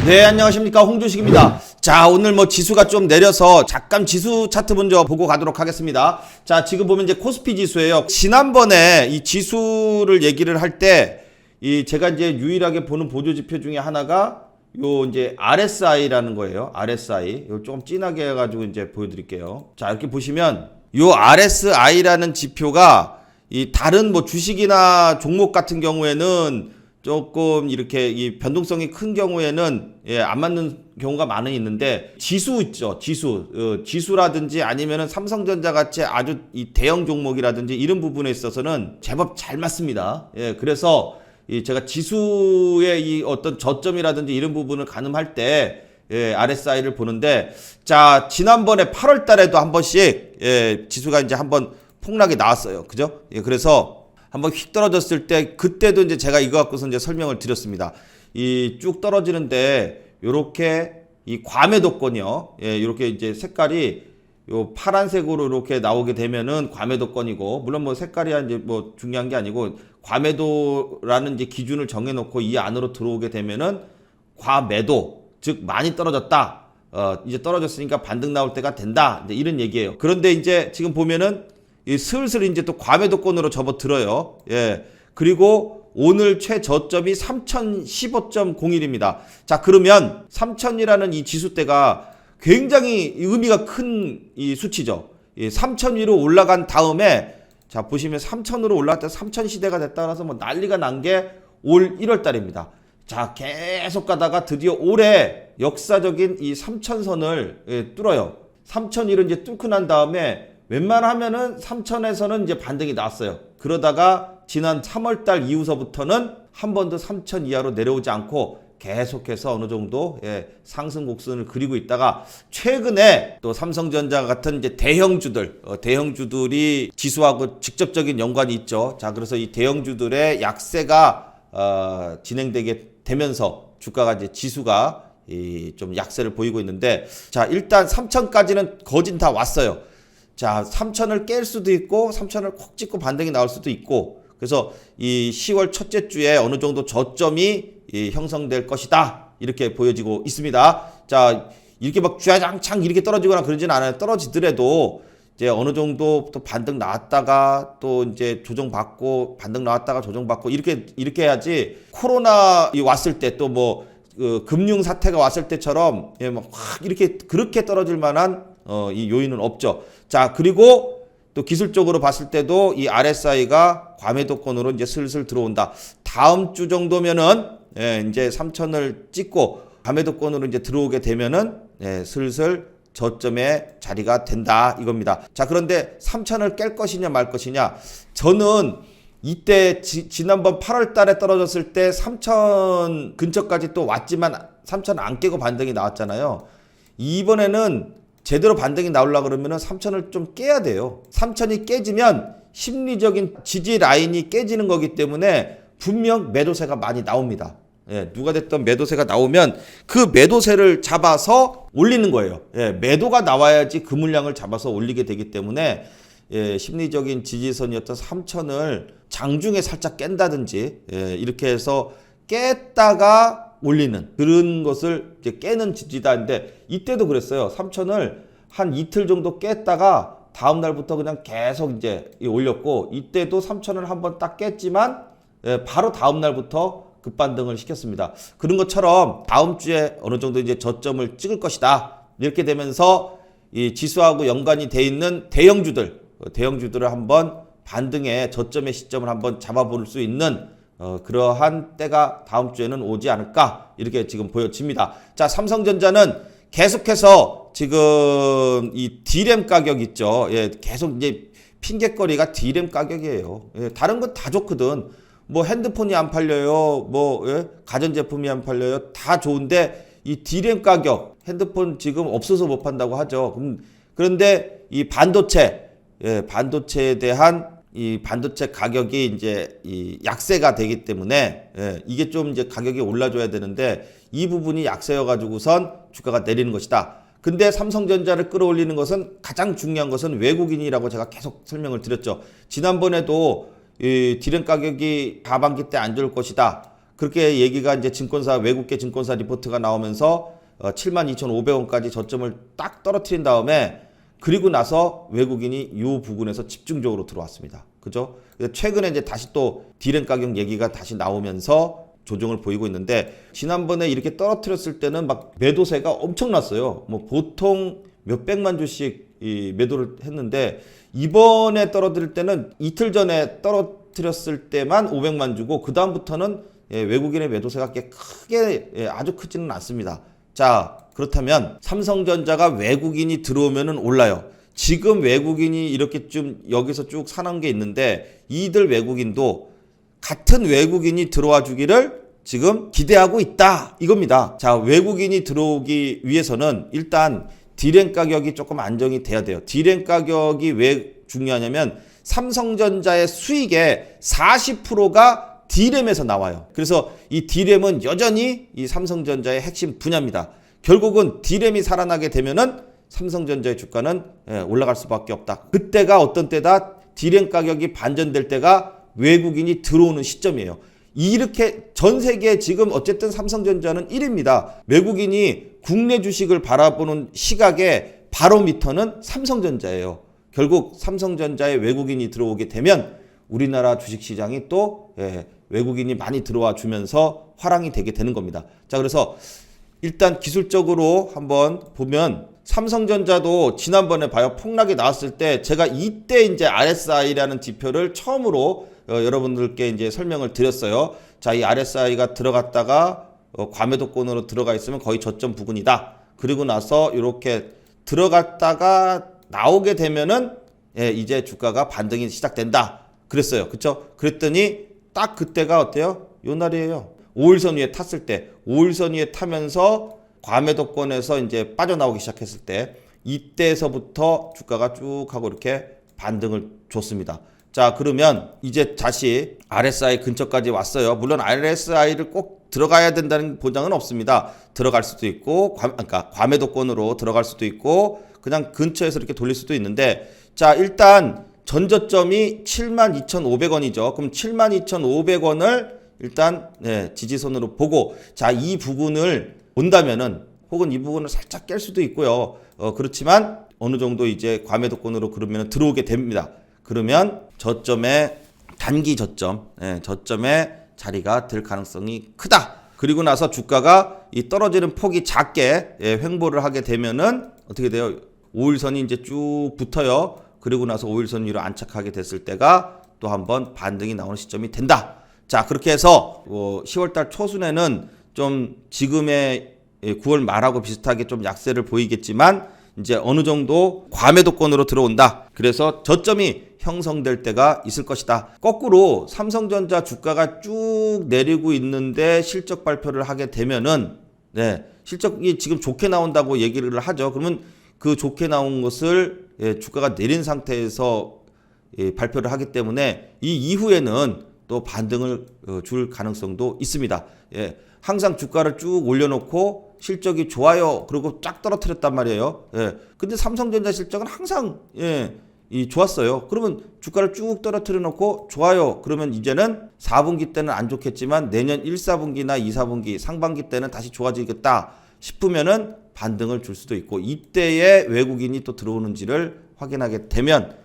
네, 안녕하십니까, 홍주식입니다. 자, 오늘 뭐 지수가 좀 내려서 잠깐 지수 차트 먼저 보고 가도록 하겠습니다. 자, 지금 보면 이제 코스피 지수예요. 지난번에 이 지수를 얘기를 할 때 제가 이제 유일하게 보는 보조 지표 중에 하나가 요 이제 RSI라는 거예요. RSI. 요 조금 진하게 해가지고 이제 보여드릴게요. 자, 이렇게 보시면 요 RSI라는 지표가 이 다른 뭐 주식이나 종목 같은 경우에는 조금 이렇게 이 변동성이 큰 경우에는 안 맞는 경우가 많이 있는데, 지수 있죠, 지수라든지 아니면은 삼성전자 같이 아주 이 대형 종목이라든지 이런 부분에 있어서는 제법 잘 맞습니다. 그래서 제가 지수의 이 어떤 저점이라든지 이런 부분을 가늠할 때 RSI를 보는데, 자, 지난번에 8월 달에도 한 번씩 지수가 이제 한번 폭락이 나왔어요. 그죠? 그래서 한번 휙 떨어졌을 때, 그때도 이제 제가 이거 갖고서 이제 설명을 드렸습니다. 이 쭉 떨어지는데, 요렇게 이 과매도권이요. 요렇게 이제 색깔이 요 파란색으로 이렇게 나오게 되면은 과매도권이고, 물론 뭐 색깔이 이제 뭐 중요한 게 아니고, 과매도라는 이제 기준을 정해놓고 이 안으로 들어오게 되면은 과매도, 즉 많이 떨어졌다. 이제 떨어졌으니까 반등 나올 때가 된다. 이제 이런 얘기예요. 그런데 이제 지금 보면은 슬슬 이제 또 과매도권으로 접어들어요. 그리고 오늘 최저점이 3015.01입니다. 자, 그러면 3000이라는 이 지수대가 굉장히 의미가 큰 이 수치죠. 3000위로 올라간 다음에, 자, 보시면 3000으로 올라갈 때 3000 시대가 됐다 그래서 뭐 난리가 난 게 올 1월 달입니다. 자, 계속 가다가 드디어 올해 역사적인 이 3000선을 뚫어요. 3001을 이제 뚫고 난 다음에 웬만하면은 3000에서는 이제 반등이 났어요. 그러다가 지난 3월달 이후서부터는 한 번도 3000 이하로 내려오지 않고 계속해서 어느 정도 상승 곡선을 그리고 있다가, 최근에 또 삼성전자 같은 이제 대형주들이 지수하고 직접적인 연관이 있죠. 자, 그래서 이 대형주들의 약세가 진행되게 되면서 주가가 이제 지수가 좀 약세를 보이고 있는데, 자, 일단 3000까지는 거진 다 왔어요. 자, 3000을 깰 수도 있고 3000을 콕 찍고 반등이 나올 수도 있고, 그래서 이 10월 첫째 주에 어느 정도 저점이 형성될 것이다, 이렇게 보여지고 있습니다. 자, 이렇게 막 쥐야장창 이렇게 떨어지거나 그러진 않아요. 떨어지더라도 이제 어느 정도 또 반등 나왔다가 또 이제 조정받고, 반등 나왔다가 조정받고, 이렇게 해야지, 코로나 왔을 때 또 뭐 금융 사태가 왔을 때처럼 막 확 이렇게 그렇게 떨어질 만한 이 요인은 없죠. 자, 그리고 또 기술적으로 봤을 때도 이 RSI가 과매도권으로 이제 슬슬 들어온다. 다음 주 정도면은 이제 3000을 찍고 과매도권으로 이제 들어오게 되면은 슬슬 저점의 자리가 된다, 이겁니다. 자, 그런데 3000을 깰 것이냐 말 것이냐, 저는 이때 지난번 8월 달에 떨어졌을 때 3000 근처까지 또 왔지만 3000 안 깨고 반등이 나왔잖아요. 이번에는 제대로 반등이 나오려고 그러면 3000을 좀 깨야 돼요. 3000이 깨지면 심리적인 지지 라인이 깨지는 거기 때문에 분명 매도세가 많이 나옵니다. 누가 됐든 매도세가 나오면 그 매도세를 잡아서 올리는 거예요. 매도가 나와야지 그 물량을 잡아서 올리게 되기 때문에 심리적인 지지선이었던 3000을 장중에 살짝 깬다든지 이렇게 해서 깼다가 올리는 그런 것을 이제 깨는 지지다인데, 이때도 그랬어요. 3000을 한 이틀 정도 깼다가 다음 날부터 그냥 계속 이제 올렸고, 이때도 3000을 한번 딱 깼지만 바로 다음 날부터 급반등을 시켰습니다. 그런 것처럼 다음 주에 어느 정도 이제 저점을 찍을 것이다, 이렇게 되면서 이 지수하고 연관이 돼 있는 대형주들을 한번 반등의 저점의 시점을 한번 잡아볼 수 있는 그러한 때가 다음 주에는 오지 않을까, 이렇게 지금 보여집니다. 자, 삼성전자는 계속해서 지금 이 D램 가격 있죠. 계속 이제 핑계거리가 D램 가격이에요. 다른 건 다 좋거든. 뭐 핸드폰이 안 팔려요, 뭐 가전제품이 안 팔려요, 다 좋은데 이 D램 가격, 핸드폰 지금 없어서 못 판다고 하죠. 그런데 이 반도체에 대한 이 반도체 가격이 이제 이 약세가 되기 때문에 이게 좀 이제 가격이 올라줘야 되는데, 이 부분이 약세여 가지고선 주가가 내리는 것이다. 근데 삼성전자를 끌어올리는 것은, 가장 중요한 것은 외국인이라고 제가 계속 설명을 드렸죠. 지난번에도 이 디램 가격이 하반기 때 안 좋을 것이다. 그렇게 얘기가 이제 증권사 외국계 증권사 리포트가 나오면서 72,500원까지 저점을 딱 떨어뜨린 다음에 그리고 나서 외국인이 이 부분에서 집중적으로 들어왔습니다. 그죠? 최근에 이제 다시 또 디램 가격 얘기가 다시 나오면서 조정을 보이고 있는데 지난번에 이렇게 떨어뜨렸을 때는 막 매도세가 엄청났어요. 뭐 보통 몇백만 주씩 이 매도를 했는데 이번에 떨어뜨릴 때는 이틀 전에 떨어뜨렸을 때만 500만 주고 그 다음부터는 외국인의 매도세가 크게 아주 크지는 않습니다. 자, 그렇다면 삼성전자가 외국인이 들어오면은 올라요. 지금 외국인이 이렇게 좀 여기서 쭉 사는 게 있는데 이들 외국인도 같은 외국인이 들어와 주기를 지금 기대하고 있다 이겁니다. 자, 외국인이 들어오기 위해서는 일단 디램 가격이 조금 안정이 돼야 돼요. 디램 가격이 왜 중요하냐면 삼성전자의 수익의 40%가 디램에서 나와요. 그래서 이 디램은 여전히 이 삼성전자의 핵심 분야입니다. 결국은 디램이 살아나게 되면은 삼성전자의 주가는 올라갈 수밖에 없다. 그때가 어떤 때다? 디램 가격이 반전될 때가 외국인이 들어오는 시점이에요. 이렇게 전 세계 지금 어쨌든 삼성전자는 1위입니다. 외국인이 국내 주식을 바라보는 시각의 바로미터는 삼성전자예요. 결국 삼성전자에 외국인이 들어오게 되면 우리나라 주식시장이 또 외국인이 많이 들어와 주면서 화랑이 되게 되는 겁니다. 자, 그래서 일단 기술적으로 한번 보면 삼성전자도 지난번에 봐요. 폭락이 나왔을 때 제가 이때 이제 RSI라는 지표를 처음으로 여러분들께 이제 설명을 드렸어요. 자, 이 RSI가 들어갔다가 과매도권으로 들어가 있으면 거의 저점 부근이다. 그리고 나서 이렇게 들어갔다가 나오게 되면은 이제 주가가 반등이 시작된다. 그랬어요. 그쵸? 그랬더니 딱 그때가 어때요? 요 날이에요. 5일선 위에 탔을 때, 5일선 위에 타면서 과매도권에서 이제 빠져나오기 시작했을 때, 이때서부터 주가가 쭉 하고 이렇게 반등을 줬습니다. 자, 그러면 이제 다시 RSI 근처까지 왔어요. 물론 RSI를 꼭 들어가야 된다는 보장은 없습니다. 들어갈 수도 있고, 그러니까 과매도권으로 들어갈 수도 있고, 그냥 근처에서 이렇게 돌릴 수도 있는데, 자, 일단 전저점이 72,500원이죠. 그럼 72,500원을 일단 지지선으로 보고, 자, 이 부분을 본다면은 혹은 이 부분을 살짝 깰 수도 있고요. 그렇지만 어느 정도 이제 과매도권으로 그러면 들어오게 됩니다. 그러면 저점에 단기 저점에 자리가 될 가능성이 크다. 그리고 나서 주가가 이 떨어지는 폭이 작게 횡보를 하게 되면은 어떻게 돼요? 5일선이 이제 쭉 붙어요. 그리고 나서 5일선 위로 안착하게 됐을 때가 또 한번 반등이 나오는 시점이 된다. 자, 그렇게 해서 10월달 초순에는 좀 지금의 9월 말하고 비슷하게 좀 약세를 보이겠지만 이제 어느 정도 과매도권으로 들어온다. 그래서 저점이 형성될 때가 있을 것이다. 거꾸로 삼성전자 주가가 쭉 내리고 있는데 실적 발표를 하게 되면은 실적이 지금 좋게 나온다고 얘기를 하죠. 그러면 그 좋게 나온 것을 주가가 내린 상태에서 발표를 하기 때문에 이 이후에는 또 반등을 줄 가능성도 있습니다. 항상 주가를 쭉 올려놓고 실적이 좋아요. 그리고 쫙 떨어뜨렸단 말이에요. 근데 삼성전자 실적은 항상 좋았어요. 그러면 주가를 쭉 떨어뜨려 놓고 좋아요. 그러면 이제는 4분기 때는 안 좋겠지만 내년 1, 4분기나 2, 4분기 상반기 때는 다시 좋아지겠다 싶으면은 반등을 줄 수도 있고 이때에 외국인이 또 들어오는지를 확인하게 되면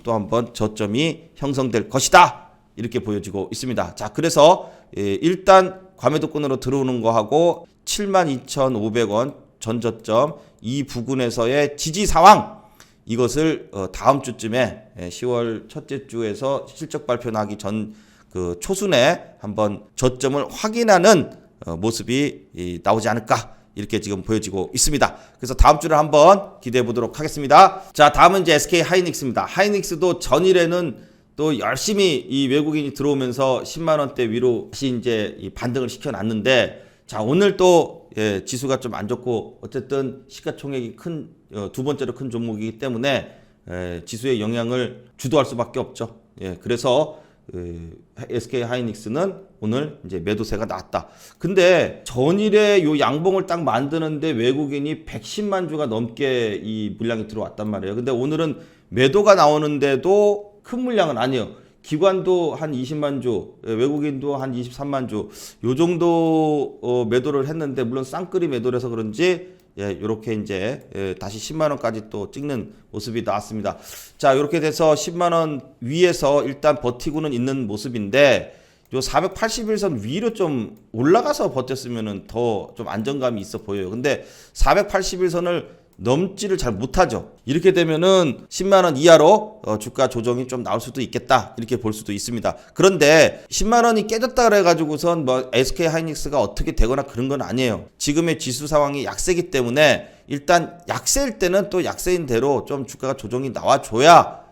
또 한번 저점이 형성될 것이다. 이렇게 보여지고 있습니다. 자, 그래서 일단 과매도권으로 들어오는 거하고 72,500원 전저점 이 부근에서의 지지 상황 이것을 다음 주쯤에 10월 첫째 주에서 실적 발표 나기 전 그 초순에 한번 저점을 확인하는 모습이 나오지 않을까 이렇게 지금 보여지고 있습니다. 그래서 다음 주를 한번 기대해 보도록 하겠습니다. 자, 다음은 이제 SK 하이닉스입니다. 하이닉스도 전일에는 또 열심히 이 외국인이 들어오면서 10만 원대 위로 다시 이제 이 반등을 시켜놨는데, 자, 오늘 또 지수가 좀 안 좋고 어쨌든 시가총액이 큰 두 번째로 큰 종목이기 때문에 지수의 영향을 주도할 수밖에 없죠. 그래서 SK 하이닉스는 오늘 이제 매도세가 나왔다. 근데 전일에 요 양봉을 딱 만드는데 외국인이 110만 주가 넘게 이 물량이 들어왔단 말이에요. 근데 오늘은 매도가 나오는데도 큰 물량은 아니에요. 기관도 한 20만 주, 외국인도 한 23만 주, 요 정도 매도를 했는데, 물론 쌍끌이 매도를 해서 그런지 요렇게 이제 다시 10만 원까지 또 찍는 모습이 나왔습니다. 자, 요렇게 돼서 10만 원 위에서 일단 버티고는 있는 모습인데, 요 481선 위로 좀 올라가서 버텼으면은 더 좀 안정감이 있어 보여요. 근데 481선을 넘지를 잘 못하죠. 이렇게 되면은 10만 원 이하로 주가 조정이 좀 나올 수도 있겠다, 이렇게 볼 수도 있습니다. 그런데 10만 원이 깨졌다 그래가지고선 뭐 SK 하이닉스가 어떻게 되거나 그런 건 아니에요. 지금의 지수 상황이 약세기 때문에 일단 약세일 때는 또 약세인 대로 좀 주가가 조정이 나와줘야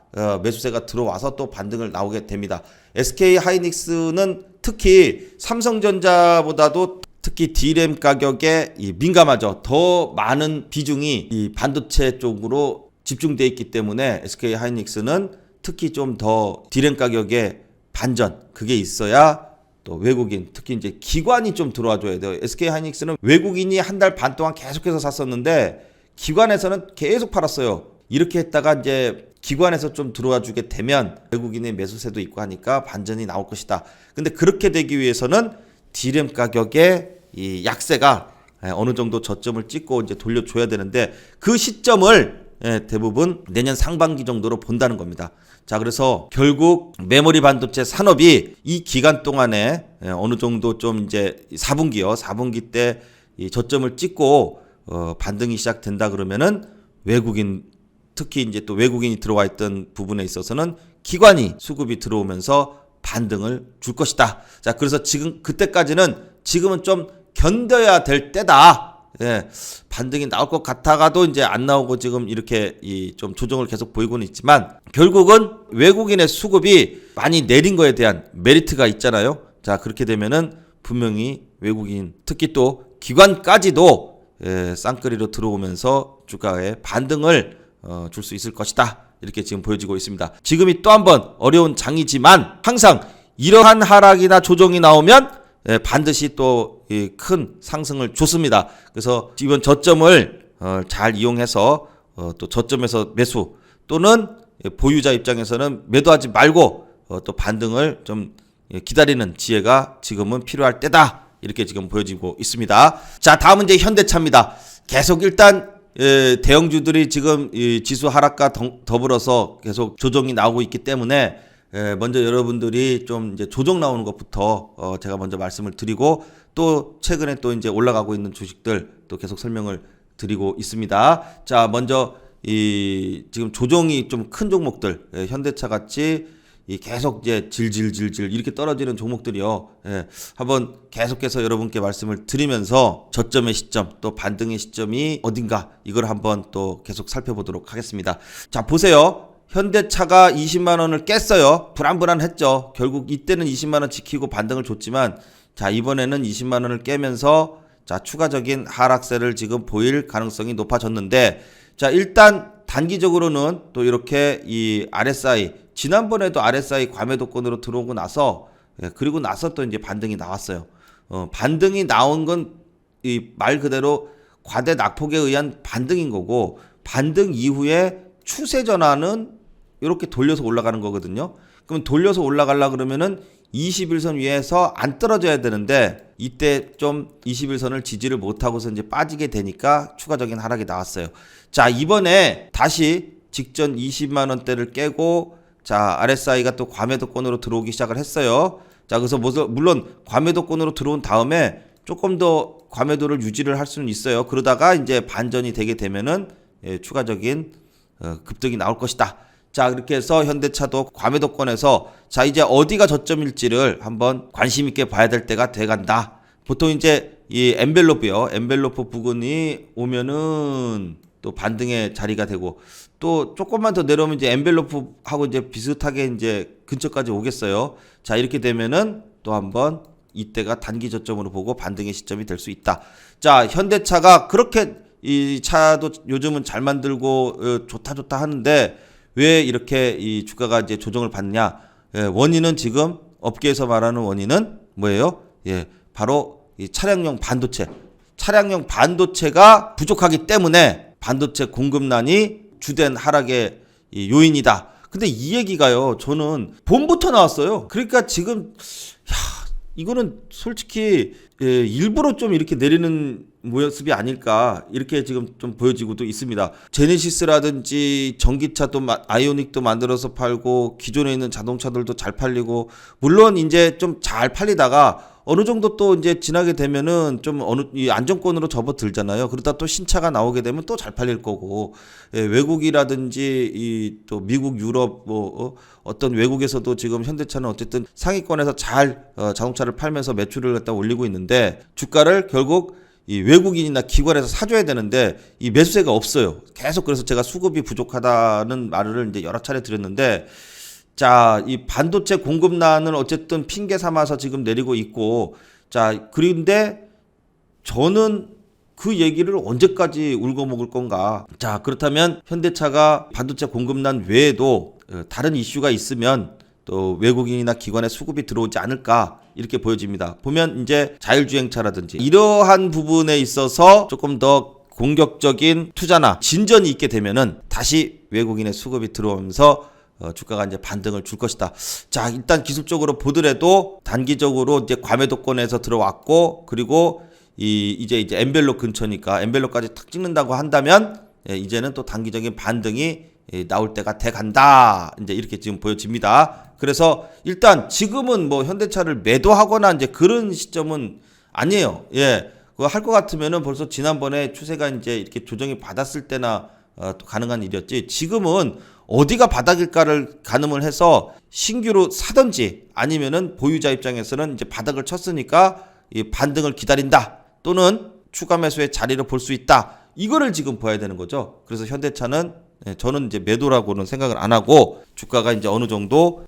매수세가 들어와서 또 반등을 나오게 됩니다. SK 하이닉스는 특히 삼성전자보다도 특히 D램 가격에 민감하죠. 더 많은 비중이 이 반도체 쪽으로 집중되어 있기 때문에 SK 하이닉스는 특히 좀 더 D램 가격에 반전, 그게 있어야 또 외국인, 특히 이제 기관이 좀 들어와 줘야 돼요. SK 하이닉스는 외국인이 한 달 반 동안 계속해서 샀었는데 기관에서는 계속 팔았어요. 이렇게 했다가 이제 기관에서 좀 들어와 주게 되면 외국인의 매수세도 있고 하니까 반전이 나올 것이다. 근데 그렇게 되기 위해서는 D램 가격의 이 약세가 어느 정도 저점을 찍고 이제 돌려줘야 되는데, 그 시점을 대부분 내년 상반기 정도로 본다는 겁니다. 자, 그래서 결국 메모리 반도체 산업이 이 기간 동안에 어느 정도 좀 이제 4분기 때 이 저점을 찍고 반등이 시작된다 그러면은 외국인, 특히 이제 또 외국인이 들어와 있던 부분에 있어서는 기관이 수급이 들어오면서 반등을 줄 것이다. 자, 그래서 지금은 좀 견뎌야 될 때다. 반등이 나올 것 같아가도 이제 안 나오고 지금 이렇게 좀 조정을 계속 보이고는 있지만, 결국은 외국인의 수급이 많이 내린 거에 대한 메리트가 있잖아요. 자, 그렇게 되면은 분명히 외국인, 특히 또 기관까지도 쌍끌이로 들어오면서 주가에 반등을 줄 수 있을 것이다, 이렇게 지금 보여지고 있습니다. 지금이 또 한 번 어려운 장이지만 항상 이러한 하락이나 조정이 나오면 반드시 또 큰 상승을 줬습니다. 그래서 이번 저점을 잘 이용해서 또 저점에서 매수, 또는 보유자 입장에서는 매도하지 말고 또 반등을 좀 기다리는 지혜가 지금은 필요할 때다, 이렇게 지금 보여지고 있습니다. 자, 다음은 이제 현대차입니다. 계속 일단 대형주들이 지금 이 지수 하락과 더불어서 계속 조정이 나오고 있기 때문에 먼저 여러분들이 좀 이제 조정 나오는 것부터 제가 먼저 말씀을 드리고, 또 최근에 또 이제 올라가고 있는 주식들 또 계속 설명을 드리고 있습니다. 자, 먼저 지금 조정이 좀 큰 종목들, 현대차 같이 계속 이제 질질질질 이렇게 떨어지는 종목들이요. 한번 계속해서 여러분께 말씀을 드리면서 저점의 시점, 또 반등의 시점이 어딘가, 이걸 한번 또 계속 살펴보도록 하겠습니다. 자, 보세요. 현대차가 20만 원을 깼어요. 불안불안했죠. 결국 이때는 20만 원 지키고 반등을 줬지만, 자, 이번에는 20만 원을 깨면서 자, 추가적인 하락세를 지금 보일 가능성이 높아졌는데, 자, 일단 단기적으로는 또 이렇게 이 RSI, 지난번에도 RSI 과매도권으로 들어오고 나서, 그리고 나서 또 이제 반등이 나왔어요. 반등이 나온 건 이 말 그대로 과대 낙폭에 의한 반등인 거고, 반등 이후에 추세 전환은 이렇게 돌려서 올라가는 거거든요. 그럼 돌려서 올라가려 그러면은 21선 위에서 안 떨어져야 되는데, 이때 좀 21선을 지지를 못하고서 이제 빠지게 되니까 추가적인 하락이 나왔어요. 자, 이번에 다시 직전 20만 원대를 깨고, 자, RSI가 또 과매도권으로 들어오기 시작을 했어요. 자, 그래서 물론 과매도권으로 들어온 다음에 조금 더 과매도를 유지를 할 수는 있어요. 그러다가 이제 반전이 되게 되면은 추가적인 급등이 나올 것이다. 자, 그렇게 해서 현대차도 과매도권에서 자, 이제 어디가 저점일지를 한번 관심 있게 봐야 될 때가 돼간다. 보통 이제 이 엔벨로프 부근이 오면은 또 반등의 자리가 되고, 또 조금만 더 내려오면 이제 엔벨로프하고 이제 비슷하게 이제 근처까지 오겠어요. 자, 이렇게 되면은 또 한번 이때가 단기 저점으로 보고 반등의 시점이 될 수 있다. 자, 현대차가 그렇게 이 차도 요즘은 잘 만들고 좋다 하는데 왜 이렇게 이 주가가 이제 조정을 받냐? 원인은 지금 업계에서 말하는 원인은 뭐예요? 바로 이 차량용 반도체가 부족하기 때문에 반도체 공급난이 주된 하락의 요인이다. 근데 이 얘기가요, 저는 봄부터 나왔어요. 그러니까 지금 이거는 솔직히 일부러 좀 이렇게 내리는 모습이 아닐까 이렇게 지금 좀 보여지고도 있습니다. 제네시스라든지 전기차도 아이오닉도 만들어서 팔고 기존에 있는 자동차들도 잘 팔리고, 물론 이제 좀 잘 팔리다가 어느 정도 또 이제 지나게 되면은 좀 이 안정권으로 접어들잖아요. 그러다 또 신차가 나오게 되면 또 잘 팔릴 거고, 외국이라든지 이 또 미국, 유럽 어떤 외국에서도 지금 현대차는 어쨌든 상위권에서 잘 자동차를 팔면서 매출을 갖다 올리고 있는데, 주가를 결국 이 외국인이나 기관에서 사줘야 되는데 이 매수세가 없어요. 계속. 그래서 제가 수급이 부족하다는 말을 이제 여러 차례 드렸는데, 자, 이 반도체 공급난을 어쨌든 핑계 삼아서 지금 내리고 있고, 자, 그런데 저는 그 얘기를 언제까지 울고 먹을 건가? 자, 그렇다면 현대차가 반도체 공급난 외에도 다른 이슈가 있으면 또 외국인이나 기관의 수급이 들어오지 않을까 이렇게 보여집니다. 보면 이제 자율주행차라든지 이러한 부분에 있어서 조금 더 공격적인 투자나 진전이 있게 되면은 다시 외국인의 수급이 들어오면서 주가가 이제 반등을 줄 것이다. 자, 일단 기술적으로 보더라도 단기적으로 이제 과매도권에서 들어왔고, 그리고 이제 엔벨로 근처니까 엔벨로까지 탁 찍는다고 한다면 이제는 또 단기적인 반등이 나올 때가 돼 간다. 이제 이렇게 지금 보여집니다. 그래서 일단 지금은 뭐 현대차를 매도하거나 이제 그런 시점은 아니에요. 예. 그거 할 것 같으면은 벌써 지난번에 추세가 이제 이렇게 조정이 받았을 때나 또 가능한 일이었지. 지금은 어디가 바닥일까를 가늠을 해서 신규로 사든지, 아니면은 보유자 입장에서는 이제 바닥을 쳤으니까 이 반등을 기다린다, 또는 추가 매수의 자리를 볼 수 있다. 이거를 지금 봐야 되는 거죠. 그래서 현대차는 저는 이제 매도라고는 생각을 안 하고, 주가가 이제 어느 정도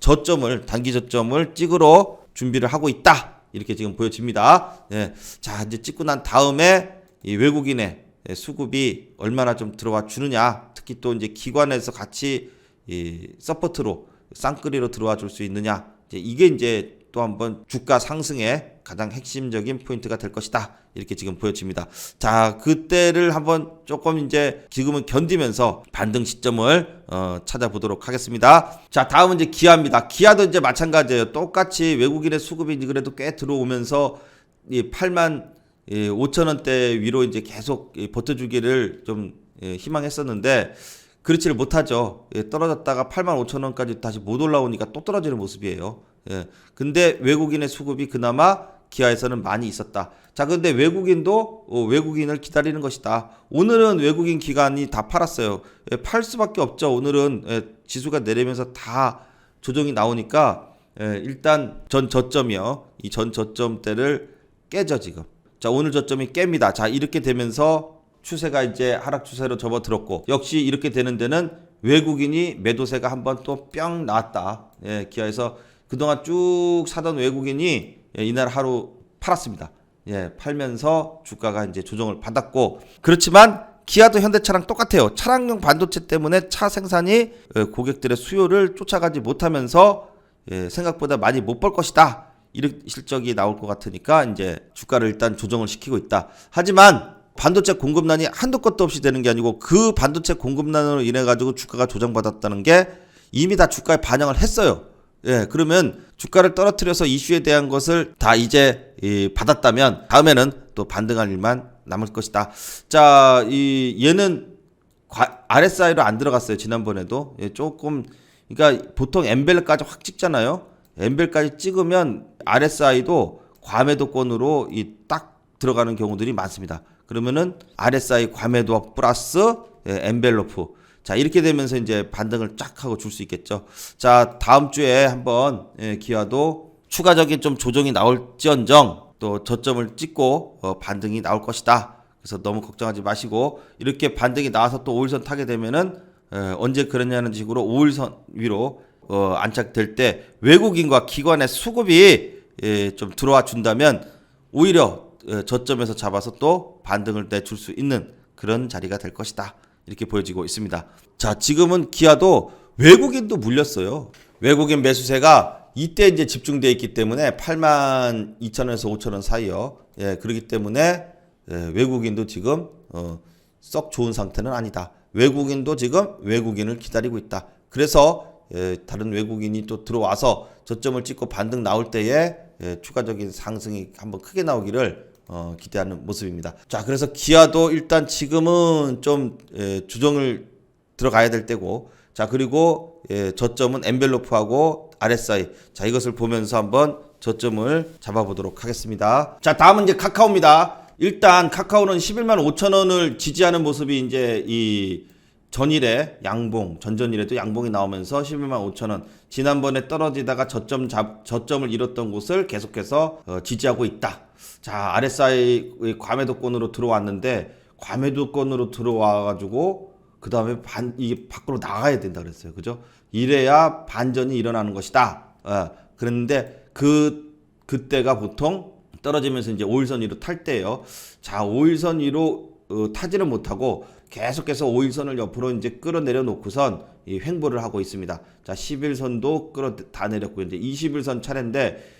단기 저점을 찍으러 준비를 하고 있다. 이렇게 지금 보여집니다. 예. 자, 이제 찍고 난 다음에 이 외국인의 수급이 얼마나 좀 들어와 주느냐, 특히 또 이제 기관에서 같이 이 서포트로 쌍끌이로 들어와 줄 수 있느냐, 이게 이제 또 한번 주가 상승의 가장 핵심적인 포인트가 될 것이다. 이렇게 지금 보여집니다. 자, 그때를 한번 조금 이제 지금은 견디면서 반등 시점을 찾아보도록 하겠습니다. 자, 다음은 이제 기아입니다. 기아도 이제 마찬가지예요. 똑같이 외국인의 수급이 그래도 꽤 들어오면서 이 8만 5천 원대 위로 이제 계속 버텨주기를 좀 희망했었는데 그렇지를 못하죠. 떨어졌다가 8만 5천 원까지 다시 못 올라오니까 또 떨어지는 모습이에요. 근데 외국인의 수급이 그나마 기아에서는 많이 있었다. 자, 근데 외국인도 외국인을 기다리는 것이다. 오늘은 외국인 기관이 다 팔았어요. 팔 수밖에 없죠. 오늘은 지수가 내리면서 다 조정이 나오니까 일단 전 저점이요. 이 전 저점대를 깨죠, 지금. 자, 오늘 저점이 깹니다. 자, 이렇게 되면서 추세가 이제 하락 추세로 접어들었고, 역시 이렇게 되는 데는 외국인이 매도세가 한번 또 뿅 나왔다. 기아에서 그동안 쭉 사던 외국인이 이날 하루 팔았습니다. 팔면서 주가가 이제 조정을 받았고, 그렇지만 기아도 현대차랑 똑같아요. 차량용 반도체 때문에 차 생산이 고객들의 수요를 쫓아가지 못하면서 생각보다 많이 못 벌 것이다. 이런 실적이 나올 것 같으니까 이제 주가를 일단 조정을 시키고 있다. 하지만 반도체 공급난이 한도 끝도 없이 되는 게 아니고, 그 반도체 공급난으로 인해 가지고 주가가 조정받았다는 게 이미 다 주가에 반영을 했어요. 그러면 주가를 떨어뜨려서 이슈에 대한 것을 다 이제 받았다면 다음에는 또 반등할 일만 남을 것이다. 자, 얘는 RSI로 안 들어갔어요. 지난번에도 조금, 그러니까 보통 엠벨까지 확 찍잖아요. 엠벨까지 찍으면 RSI도 과매도권으로 딱 들어가는 경우들이 많습니다. 그러면은 RSI 과매도 플러스 엔벨로프, 자, 이렇게 되면서 이제 반등을 쫙 하고 줄 수 있겠죠. 자, 다음 주에 한번 기아도 추가적인 좀 조정이 나올지언정 또 저점을 찍고 반등이 나올 것이다. 그래서 너무 걱정하지 마시고, 이렇게 반등이 나와서 또 5일선 타게 되면은 언제 그러냐는 식으로 5일선 위로 안착될 때 외국인과 기관의 수급이 좀 들어와 준다면 오히려 저점에서 잡아서 또 반등을 내줄 수 있는 그런 자리가 될 것이다. 이렇게 보여지고 있습니다. 자, 지금은 기아도 외국인도 물렸어요. 외국인 매수세가 이때 이제 집중되어 있기 때문에 8만 2천원에서 5천원 사이요. 그렇기 때문에 외국인도 지금 썩 좋은 상태는 아니다. 외국인도 지금 외국인을 기다리고 있다. 그래서 다른 외국인이 또 들어와서 저점을 찍고 반등 나올 때에 추가적인 상승이 한번 크게 나오기를 기대하는 모습입니다. 자, 그래서 기아도 일단 지금은 좀 조정을 들어가야 될 때고, 자, 그리고 저점은 엔벨로프하고 RSI, 자, 이것을 보면서 한번 저점을 잡아보도록 하겠습니다. 자, 다음은 이제 카카오입니다. 일단 카카오는 11만 5천 원을 지지하는 모습이 이제 이 전일에 양봉, 전전일에도 양봉이 나오면서 11만 5천 원, 지난번에 떨어지다가 저점을 잃었던 곳을 계속해서 지지하고 있다. 자, RSI 과매도권으로 들어왔는데, 과매도권으로 들어와가지고 그 다음에 이게 밖으로 나가야 된다 그랬어요. 그죠? 이래야 반전이 일어나는 것이다. 그랬는데 그때가 보통 떨어지면서 이제 5일선 위로 탈 때예요. 자, 5일선 위로 타지를 못하고 계속해서 5일선을 옆으로 이제 끌어내려 놓고선 이 횡보를 하고 있습니다. 자, 10일선도 다 내렸고 이제 20일선 차례인데,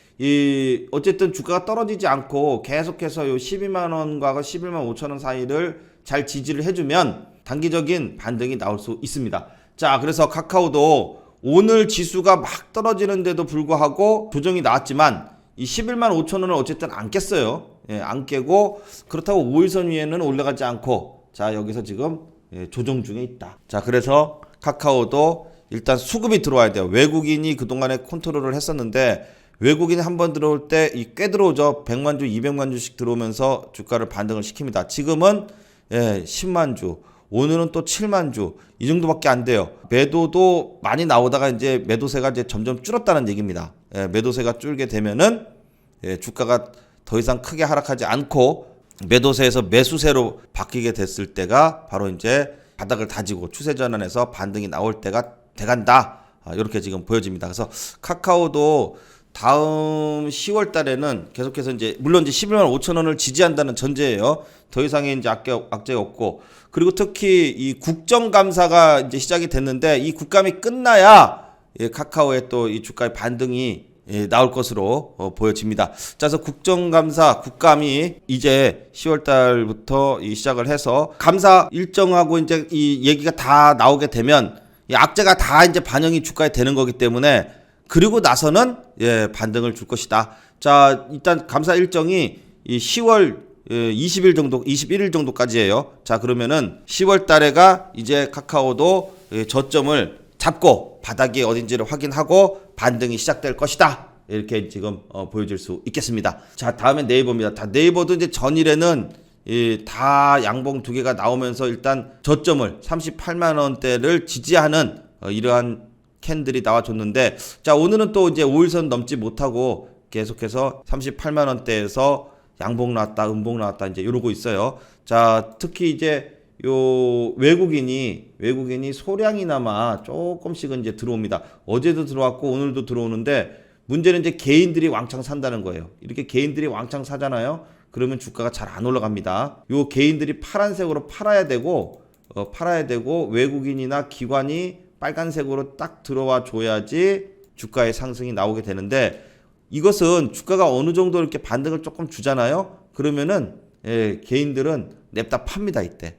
어쨌든 주가가 떨어지지 않고 계속해서 요 12만 원과 11만 5천 원 사이를 잘 지지를 해주면 단기적인 반등이 나올 수 있습니다. 자, 그래서 카카오도 오늘 지수가 막 떨어지는데도 불구하고 조정이 나왔지만 이 11만 5천 원을 어쨌든 안 깼어요. 안 깨고, 그렇다고 5일선 위에는 올라가지 않고, 자, 여기서 지금 조정 중에 있다. 자, 그래서 카카오도 일단 수급이 들어와야 돼요. 외국인이 그동안에 컨트롤을 했었는데, 외국인이 한번 들어올 때 꽤 들어오죠. 100만 주, 200만 주씩 들어오면서 주가를 반등을 시킵니다. 지금은 10만 주, 오늘은 또 7만 주, 이 정도밖에 안 돼요. 매도도 많이 나오다가 이제 매도세가 이제 점점 줄었다는 얘기입니다. 매도세가 줄게 되면은 주가가 더 이상 크게 하락하지 않고 매도세에서 매수세로 바뀌게 됐을 때가 바로 이제 바닥을 다지고 추세 전환해서 반등이 나올 때가 돼간다. 이렇게 지금 보여집니다. 그래서 카카오도 다음 10월 달에는 계속해서 이제 물론 이제 11만 5천 원을 지지한다는 전제예요. 더 이상의 이제 악재가 없고, 그리고 특히 이 국정감사가 이제 시작이 됐는데, 이 국감이 끝나야 카카오의 또 이 주가의 반등이 나올 것으로 보여집니다. 자, 그래서 국감이 이제 10월 달부터 시작을 해서 감사 일정하고 이제 이 얘기가 다 나오게 되면 이 악재가 다 이제 반영이 주가에 되는 거기 때문에, 그리고 나서는 반등을 줄 것이다. 자, 일단 감사 일정이 이 10월 21일 정도까지예요. 자, 그러면은 10월 달에가 이제 카카오도 저점을 잡고 바닥이 어딘지를 확인하고 반등이 시작될 것이다. 이렇게 지금 보여줄 수 있겠습니다. 자, 다음에 네이버입니다. 네이버도 이제 전일에는 다 양봉 두 개가 나오면서 일단 저점을 38만 원대를 지지하는 이러한 캔들이 나와줬는데, 자, 오늘은 또 이제 5일선 넘지 못하고 계속해서 38만 원대에서 양봉 나왔다, 음봉 나왔다, 이제 이러고 있어요. 자, 특히 이제 요 외국인이 소량이나마 조금씩은 이제 들어옵니다. 어제도 들어왔고 오늘도 들어오는데, 문제는 이제 개인들이 왕창 산다는 거예요. 이렇게 개인들이 왕창 사잖아요. 그러면 주가가 잘 안 올라갑니다. 요 개인들이 파란색으로 팔아야 되고 외국인이나 기관이 빨간색으로 딱 들어와 줘야지 주가의 상승이 나오게 되는데, 이것은 주가가 어느 정도 이렇게 반등을 조금 주잖아요. 그러면은 개인들은 냅다 팝니다, 이때.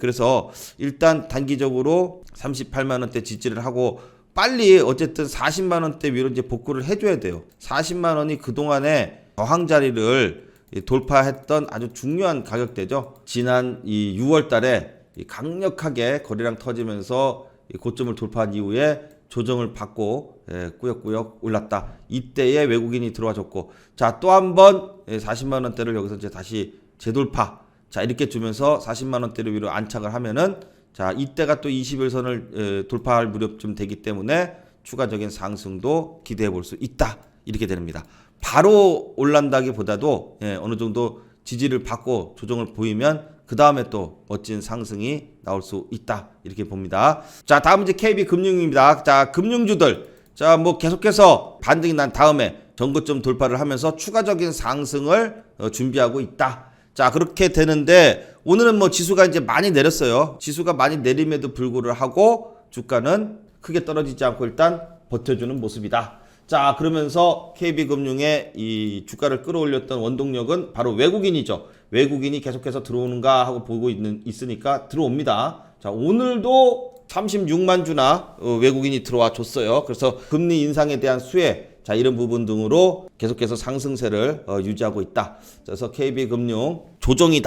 그래서 일단 단기적으로 38만 원대 지지를 하고 빨리 어쨌든 40만 원대 위로 이제 복구를 해줘야 돼요. 40만 원이 그동안에 저항 자리를 돌파했던 아주 중요한 가격대죠. 지난 이 6월 달에 강력하게 거래량 터지면서 고점을 돌파한 이후에 조정을 받고 꾸역꾸역 올랐다. 이때에 외국인이 들어와줬고, 자, 또 한 번 40만 원대를 여기서 이제 다시 재돌파, 자, 이렇게 주면서 40만 원대를 위로 안착을 하면은, 자, 이때가 또 21선을 돌파할 무렵쯤 되기 때문에 추가적인 상승도 기대해 볼 수 있다. 이렇게 됩니다. 바로 올란다기보다도 어느 정도 지지를 받고 조정을 보이면 그 다음에 또 멋진 상승이 나올 수 있다. 이렇게 봅니다. 자, 다음은 이제 KB금융입니다. 자, 금융주들. 자, 뭐 계속해서 반등이 난 다음에 전고점 돌파를 하면서 추가적인 상승을 준비하고 있다. 자, 그렇게 되는데 오늘은 뭐 지수가 이제 많이 내렸어요. 지수가 많이 내림에도 불구를 하고 주가는 크게 떨어지지 않고 일단 버텨주는 모습이다. 자, 그러면서 KB금융의 이 주가를 끌어올렸던 원동력은 바로 외국인이죠. 외국인이 계속해서 들어오는가 하고 보고 있으니까 들어옵니다. 자, 오늘도 36만 주나 외국인이 들어와 줬어요. 그래서 금리 인상에 대한 수혜, 자 이런 부분 등으로 계속해서 상승세를 유지하고 있다. 그래서 KB금융 조정이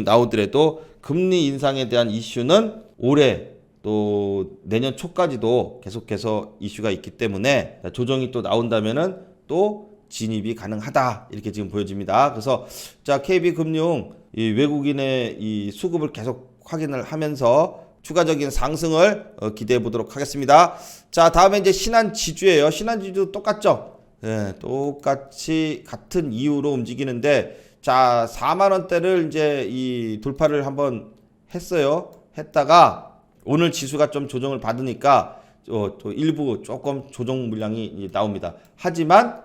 나오더라도 금리 인상에 대한 이슈는 올해 또 내년 초까지도 계속해서 이슈가 있기 때문에 조정이 또 나온다면은 또 진입이 가능하다 이렇게 지금 보여집니다. 그래서 자 KB금융 이 외국인의 이 수급을 계속 확인을 하면서 추가적인 상승을 기대해 보도록 하겠습니다. 자 다음에 이제 신한지주예요. 신한지주 똑같죠? 예, 똑같이 같은 이유로 움직이는데 자 4만 원대를 이제 이 돌파를 한번 했어요. 했다가 오늘 지수가 좀 조정을 받으니까 또 일부 조금 조정 물량이 나옵니다. 하지만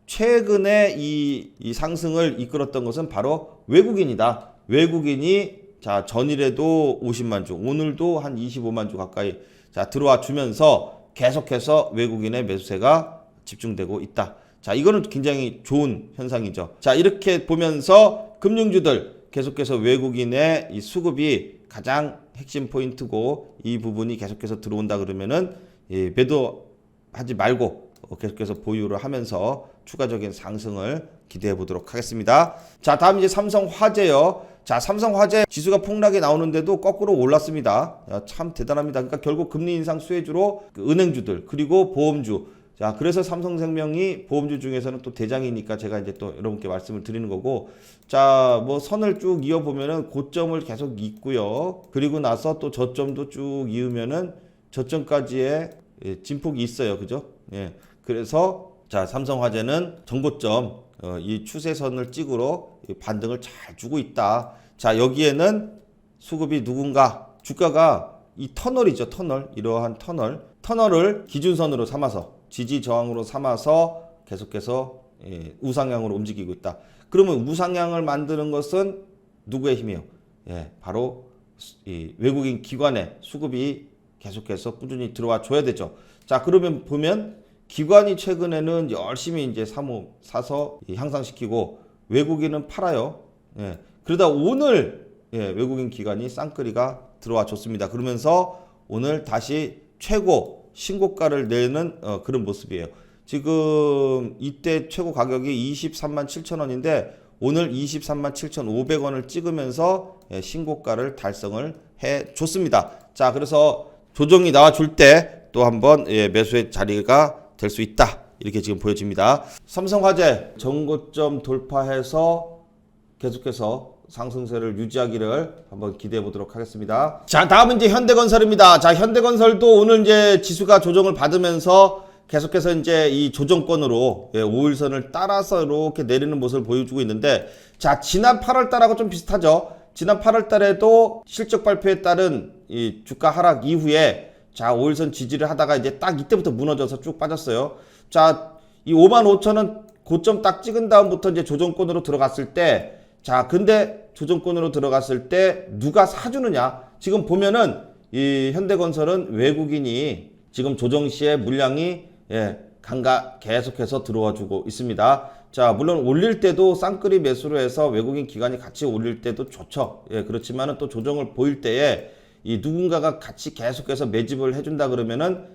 최근에 이 상승을 이끌었던 것은 바로 외국인이다. 외국인이 자 전일에도 50만 주, 오늘도 한 25만 주 가까이 자 들어와 주면서 계속해서 외국인의 매수세가 집중되고 있다. 자 이거는 굉장히 좋은 현상이죠. 자 이렇게 보면서 금융주들 계속해서 외국인의 이 수급이 가장 핵심 포인트고 이 부분이 계속해서 들어온다 그러면은 매도하지 말고 계속해서 보유를 하면서 추가적인 상승을 기대해 보도록 하겠습니다. 자 다음 이제 삼성화재요. 자 삼성화재 지수가 폭락이 나오는데도 거꾸로 올랐습니다. 참 대단합니다. 그러니까 결국 금리 인상 수혜주로 그 은행주들 그리고 보험주, 자 그래서 삼성생명이 보험주 중에서는 또 대장이니까 제가 이제 또 여러분께 말씀을 드리는 거고, 자 뭐 선을 쭉 이어 보면은 고점을 계속 잇고요. 그리고 나서 또 저점도 쭉 이으면은 저점까지의 진폭이 있어요. 그죠? 예. 그래서 자 삼성화재는 정고점 이 추세선을 찍으러 반등을 잘 주고 있다. 자 여기에는 수급이 누군가 주가가 이 터널이죠. 터널, 이러한 터널을 기준선으로 삼아서 지지 저항으로 삼아서 계속해서 우상향으로 움직이고 있다. 그러면 우상향을 만드는 것은 누구의 힘이에요? 바로 이 외국인 기관의 수급이 계속해서 꾸준히 들어와 줘야 되죠. 자 그러면 보면 기관이 최근에는 열심히 이제 사서 향상시키고 외국인은 팔아요. 그러다 오늘 외국인 기관이 쌍끌이가 들어와 줬습니다. 그러면서 오늘 다시 최고 신고가를 내는 그런 모습이에요. 지금 이때 최고 가격이 23만 7천 원인데 오늘 23만 7,500원을 찍으면서 신고가를 달성을 해 줬습니다. 자 그래서 조정이 나와 줄 때 또 한번 매수의 자리가 될 수 있다. 이렇게 지금 보여집니다. 삼성화재 정고점 돌파해서 계속해서 상승세를 유지하기를 한번 기대해 보도록 하겠습니다. 자, 다음은 이제 현대건설입니다. 자, 현대건설도 오늘 이제 지수가 조정을 받으면서 계속해서 이제 이 조정권으로 5일선을 따라서 이렇게 내리는 모습을 보여주고 있는데, 자, 지난 8월 달하고 좀 비슷하죠. 지난 8월 달에도 실적 발표에 따른 이 주가 하락 이후에 자 5일선 지지를 하다가 이제 딱 이때부터 무너져서 쭉 빠졌어요. 자 이 55,000원 고점 딱 찍은 다음부터 이제 조정권으로 들어갔을 때, 자 근데 조정권으로 들어갔을 때 누가 사주느냐, 지금 보면은 이 현대건설은 외국인이 지금 조정 시에 물량이 계속해서 들어와 주고 있습니다. 자 물론 올릴 때도 쌍끌이 매수로 해서 외국인 기관이 같이 올릴 때도 좋죠. 그렇지만은 또 조정을 보일 때에 이 누군가가 같이 계속해서 매집을 해준다 그러면은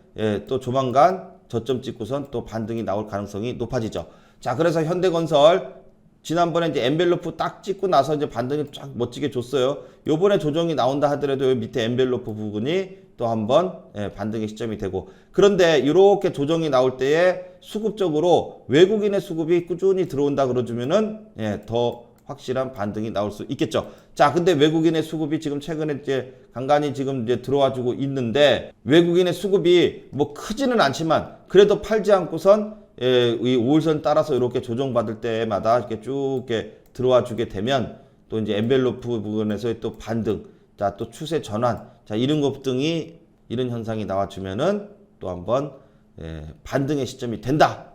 또 조만간 저점 찍고선 또 반등이 나올 가능성이 높아지죠. 자 그래서 현대건설 지난번에 이제 엔벨로프 딱 찍고 나서 이제 반등이 쫙 멋지게 줬어요. 요번에 조정이 나온다 하더라도 요 밑에 엔벨로프 부분이 또 한번 반등의 시점이 되고, 그런데 이렇게 조정이 나올 때에 수급적으로 외국인의 수급이 꾸준히 들어온다 그러주면은 더 확실한 반등이 나올 수 있겠죠. 자, 근데 외국인의 수급이 지금 최근에 이제 간간히 지금 이제 들어와 주고 있는데, 외국인의 수급이 뭐 크지는 않지만 그래도 팔지 않고선 이 5일선 따라서 이렇게 조정받을 때마다 이렇게 쭉 이렇게 들어와 주게 되면 또 이제 엔벨로프 부분에서의 또 반등, 자, 또 추세 전환, 자, 이런 것 등이 이런 현상이 나와주면은 또 한번 반등의 시점이 된다.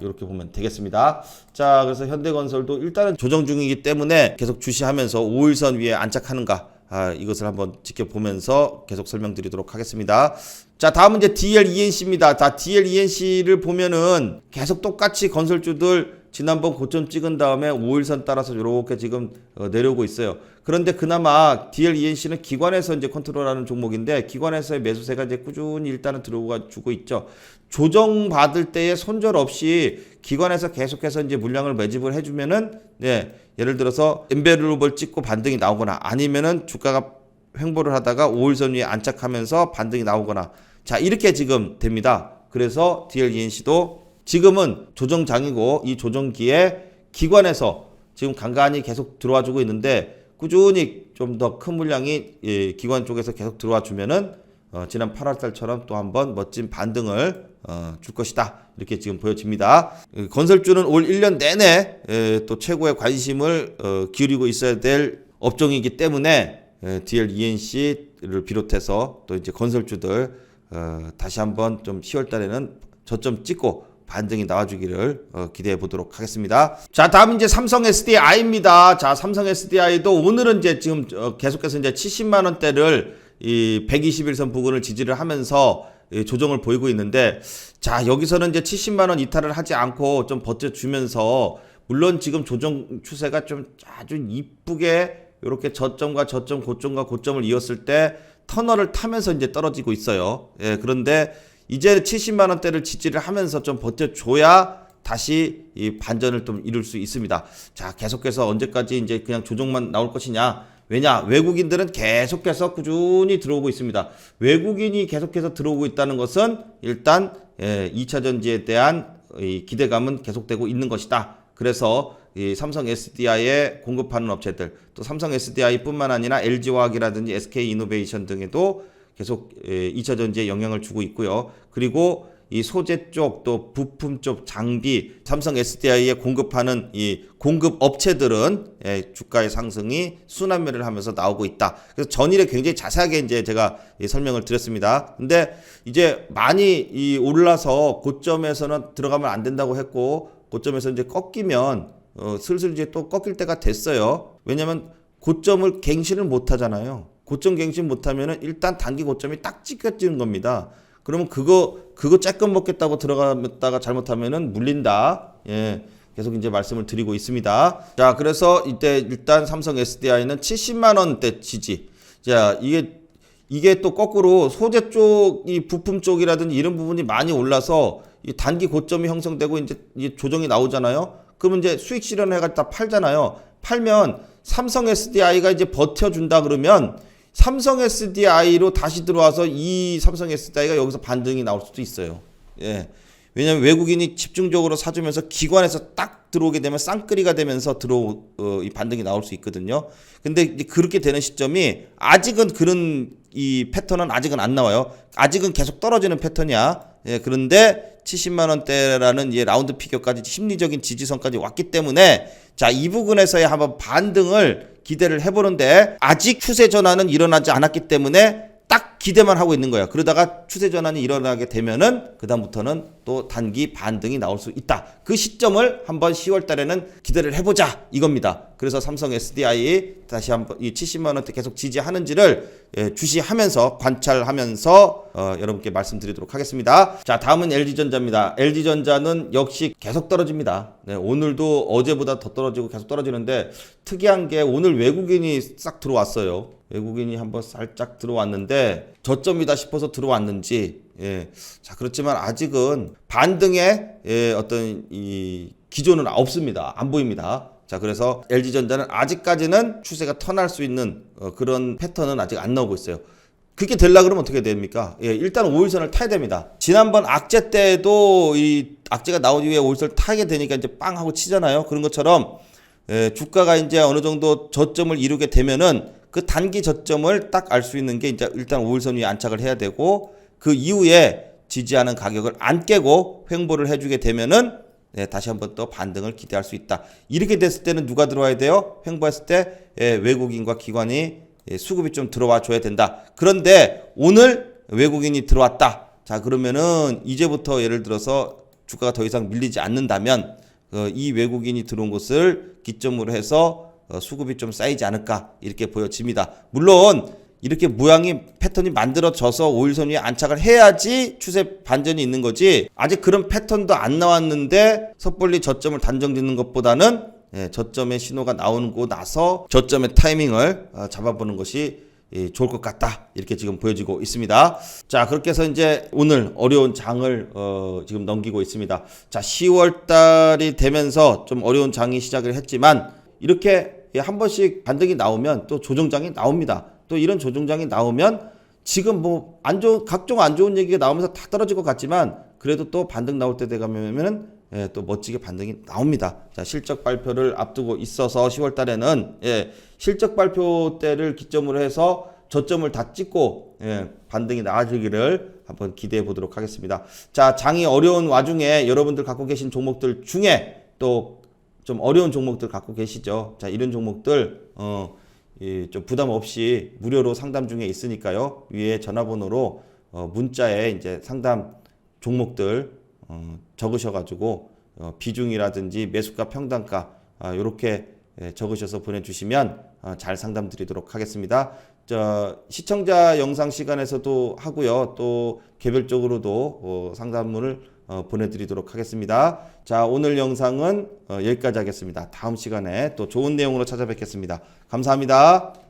이렇게 보면 되겠습니다. 자, 그래서 현대건설도 일단은 조정 중이기 때문에 계속 주시하면서 5일선 위에 안착하는가, 이것을 한번 지켜보면서 계속 설명드리도록 하겠습니다. 자, 다음은 이제 DLENC입니다. 자, DLENC를 보면은 계속 똑같이 건설주들 지난번 고점 찍은 다음에 5일선 따라서 이렇게 지금 내려오고 있어요. 그런데 그나마 DLENC는 기관에서 이제 컨트롤하는 종목인데 기관에서의 매수세가 이제 꾸준히 일단은 들어와 주고 있죠. 조정받을 때에 손절 없이 기관에서 계속해서 이제 물량을 매집을 해주면은 네, 예를 들어서 엠베르블 찍고 반등이 나오거나 아니면은 주가가 횡보를 하다가 5일선 위에 안착하면서 반등이 나오거나 자 이렇게 지금 됩니다. 그래서 DLENC도 지금은 조정장이고 이 조정기에 기관에서 지금 간간히 계속 들어와 주고 있는데 꾸준히 좀 더 큰 물량이 기관 쪽에서 계속 들어와 주면은 지난 8월달처럼 또 한번 멋진 반등을 줄 것이다. 이렇게 지금 보여집니다. 건설주는 올 1년 내내 또 최고의 관심을 기울이고 있어야 될 업종이기 때문에 DLENC를 비롯해서 또 이제 건설주들 다시 한번 좀 10월 달에는 저점 찍고 반등이 나와주기를 기대해 보도록 하겠습니다. 자, 다음 이제 삼성 SDI입니다. 자, 삼성 SDI도 오늘은 이제 지금 계속해서 이제 70만 원대를 이 121선 부근을 지지를 하면서 조정을 보이고 있는데, 자, 여기서는 이제 70만 원 이탈을 하지 않고 좀 버텨주면서 물론 지금 조정 추세가 좀 아주 이쁘게 이렇게 저점과 저점, 고점과 고점을 이었을 때 터널을 타면서 이제 떨어지고 있어요. 예, 그런데 이제 70만 원대를 지지를 하면서 좀 버텨줘야 다시 이 반전을 좀 이룰 수 있습니다. 자, 계속해서 언제까지 이제 그냥 조정만 나올 것이냐? 왜냐? 외국인들은 계속해서 꾸준히 들어오고 있습니다. 외국인이 계속해서 들어오고 있다는 것은 일단 2차 전지에 대한 이 기대감은 계속되고 있는 것이다. 그래서 이 삼성 SDI에 공급하는 업체들, 또 삼성 SDI뿐만 아니라 LG화학이라든지 SK이노베이션 등에도 계속 2차 전지에 영향을 주고 있고요. 그리고 이 소재 쪽 또 부품 쪽 장비 삼성 SDI에 공급하는 이 공급 업체들은 주가의 상승이 순환매를 하면서 나오고 있다. 그래서 전일에 굉장히 자세하게 이제 제가 설명을 드렸습니다. 근데 이제 많이 올라서 고점에서는 들어가면 안 된다고 했고 고점에서 이제 꺾이면 슬슬 이제 또 꺾일 때가 됐어요. 왜냐면 고점을 갱신을 못 하잖아요. 고점 갱신 못하면은 일단 단기 고점이 딱 찍혀지는 겁니다. 그러면 그거 쬐끔 먹겠다고 들어갔다가 잘못하면은 물린다. 예, 계속 이제 말씀을 드리고 있습니다. 자, 그래서 이때 일단 삼성 SDI는 70만 원대 지지. 자, 이게 또 거꾸로 소재 쪽, 이 부품 쪽이라든지 이런 부분이 많이 올라서 이 단기 고점이 형성되고 이제 조정이 나오잖아요. 그러면 이제 수익 실현해가지고 다 팔잖아요. 팔면 삼성 SDI가 이제 버텨준다 그러면 삼성 SDI로 다시 들어와서 이 삼성 SDI가 여기서 반등이 나올 수도 있어요. 예. 왜냐하면 외국인이 집중적으로 사주면서 기관에서 딱 들어오게 되면 쌍끌이가 되면서 이 반등이 나올 수 있거든요. 근데 이제 그렇게 되는 시점이 아직은 그런 이 패턴은 아직은 안 나와요. 아직은 계속 떨어지는 패턴이야. 예, 그런데 70만 원대라는 이 라운드 피겨까지 심리적인 지지선까지 왔기 때문에 자, 이 부분에서의 한번 반등을 기대를 해보는데 아직 추세 전환은 일어나지 않았기 때문에 딱 기대만 하고 있는 거야. 그러다가 추세 전환이 일어나게 되면은 그다음부터는 또 단기 반등이 나올 수 있다. 그 시점을 한번 10월 달에는 기대를 해보자 이겁니다. 그래서 삼성 SDI 다시 한번 이 70만 원대 계속 지지하는지를 주시하면서 관찰하면서 여러분께 말씀드리도록 하겠습니다. 자, 다음은 LG전자입니다. LG전자는 역시 계속 떨어집니다. 네, 오늘도 어제보다 더 떨어지고 계속 떨어지는데 특이한 게 오늘 외국인이 싹 들어왔어요. 외국인이 한번 살짝 들어왔는데 저점이다 싶어서 들어왔는지 자, 그렇지만 아직은 반등의 어떤 이 기조는 없습니다. 안 보입니다. 자, 그래서 LG전자는 아직까지는 추세가 턴할 수 있는 그런 패턴은 아직 안 나오고 있어요. 그렇게 되려고 그러면 어떻게 됩니까? 일단 5일선을 타야 됩니다. 지난번 악재 때도 이 악재가 나온 이후에 5일선을 타게 되니까 이제 빵 하고 치잖아요. 그런 것처럼 주가가 이제 어느 정도 저점을 이루게 되면은 그 단기 저점을 딱 알 수 있는 게 이제 일단 5일선 위에 안착을 해야 되고 그 이후에 지지하는 가격을 안 깨고 횡보를 해주게 되면은 다시 한번 또 반등을 기대할 수 있다. 이렇게 됐을 때는 누가 들어와야 돼요? 횡보했을 때 외국인과 기관이 수급이 좀 들어와 줘야 된다. 그런데 오늘 외국인이 들어왔다. 자, 그러면은 이제부터 예를 들어서 주가가 더 이상 밀리지 않는다면 이 외국인이 들어온 것을 기점으로 해서 수급이 좀 쌓이지 않을까 이렇게 보여집니다. 물론 이렇게 모양이 패턴이 만들어져서 5일선 위에 안착을 해야지 추세 반전이 있는 거지 아직 그런 패턴도 안 나왔는데 섣불리 저점을 단정 짓는 것보다는 저점의 신호가 나오고 나서 저점의 타이밍을 잡아보는 것이 좋을 것 같다. 이렇게 지금 보여지고 있습니다. 자, 그렇게 해서 이제 오늘 어려운 장을 지금 넘기고 있습니다. 자, 10월 달이 되면서 좀 어려운 장이 시작을 했지만 이렇게 한 번씩 반등이 나오면 또 조정장이 나옵니다. 또 이런 조정장이 나오면 지금 뭐 각종 안 좋은 얘기가 나오면서 다 떨어질 것 같지만 그래도 또 반등 나올 때 되면은 또 멋지게 반등이 나옵니다. 자, 실적 발표를 앞두고 있어서 10월 달에는 실적 발표 때를 기점으로 해서 저점을 다 찍고 반등이 나아지기를 한번 기대해 보도록 하겠습니다. 자, 장이 어려운 와중에 여러분들 갖고 계신 종목들 중에 또 좀 어려운 종목들 갖고 계시죠. 자, 이런 종목들 좀 부담 없이 무료로 상담 중에 있으니까요. 위에 전화번호로 문자에 이제 상담 종목들 적으셔가지고 비중이라든지 매수가 평단가 요렇게 적으셔서 보내주시면 잘 상담 드리도록 하겠습니다. 시청자 영상 시간에서도 하고요. 또 개별적으로도 상담문을 보내드리도록 하겠습니다. 자, 오늘 영상은 여기까지 하겠습니다. 다음 시간에 또 좋은 내용으로 찾아뵙겠습니다. 감사합니다.